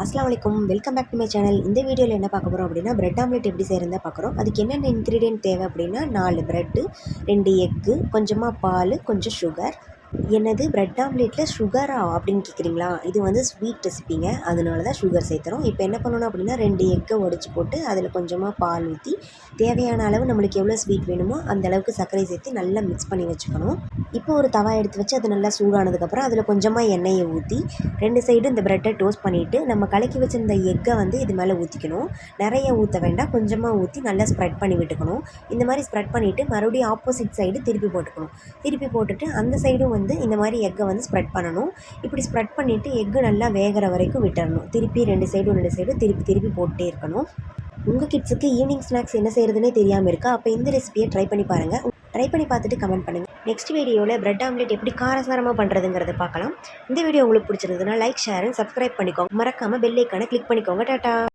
அஸ்ஸலாமு அலைக்கும். Welcome back to my channel. இந்த வீடியோவில் என்ன பார்க்க போகிறோம் அப்படின்னா, பிரெட் ஆம்லெட் எப்படி செய்கிறதா பார்க்குறோம். அதுக்கு என்னென்ன இன்க்ரீடியன்ட் தேவை அப்படின்னா, 4 பிரெட்டு, 2 எக்கு, கொஞ்சமாக பால், கொஞ்சம் சுகர். என்னது பிரெட் ஆம்லேட்டில் சுகரா அப்படின்னு கேட்குறீங்களா? இது வந்து ஸ்வீட் ரெசிப்பிங்க, அதனால தான் சுகர் சேர்த்துறோம். இப்போ என்ன பண்ணணும் அப்படின்னா, 2 எக்கை உடைச்சி போட்டு அதில் கொஞ்சமாக பால் ஊற்றி தேவையான அளவு நம்மளுக்கு எவ்வளோ ஸ்வீட் வேணுமோ அந்த அளவுக்கு சர்க்கரை சேர்த்து நல்லா மிக்ஸ் பண்ணி வச்சுக்கணும். இப்போ ஒரு தவா எடுத்து வச்சு அது நல்லா சூடானதுக்கப்புறம் அதில் கொஞ்சமாக எண்ணெயை ஊற்றி 2 சைடும் இந்த பிரெட்டை டோஸ்ட் பண்ணிவிட்டு நம்ம கலக்கி வச்சிருந்த எக்கை வந்து இது மேலே ஊற்றிக்கணும். நிறைய ஊற்ற வேண்டாம், கொஞ்சமாக ஊற்றி நல்லா ஸ்ப்ரெட் பண்ணி விட்டுக்கணும். இந்த மாதிரி ஸ்ப்ரெட் பண்ணிவிட்டு மறுபடியும் ஆப்போசிட் சைடு திருப்பி போட்டுக்கணும். திருப்பி போட்டுட்டு அந்த சைடும் வந்து இந்த மாதிரி எக்கை வந்து ஸ்ப்ரெட் பண்ணணும். இப்படி ஸ்ப்ரெட் பண்ணிவிட்டு எக்கு நல்லா வேகிற வரைக்கும் விட்டுறணும். திருப்பி 2 சைடும் திருப்பி போட்டே இருக்கணும். உங்கள் கிட்ஸுக்கு ஈவினிங் ஸ்நாக்ஸ் என்ன செய்கிறதுனே தெரியாமல் இருக்கா? அப்போ இந்த ரெசிபியை ட்ரை பண்ணி பாருங்கள். ட்ரை பண்ணி பார்த்துட்டு கமெண்ட் பண்ணுங்கள். நெக்ஸ்ட் வீடியோவில் பிரெட் ஆம்லெட் எப்படி காரசாரமாக பண்ணுறதுங்கிறத பார்க்கலாம். இந்த வீடியோ உங்களுக்கு பிடிச்சிருந்ததுன்னா லைக், ஷேர் அண்ட் சப்ஸ்கிரைப் பண்ணிக்கோங்க. மறக்காமல் பெல் ஐக்கானை கிளிக் பண்ணிக்கோங்க. டாட்டா.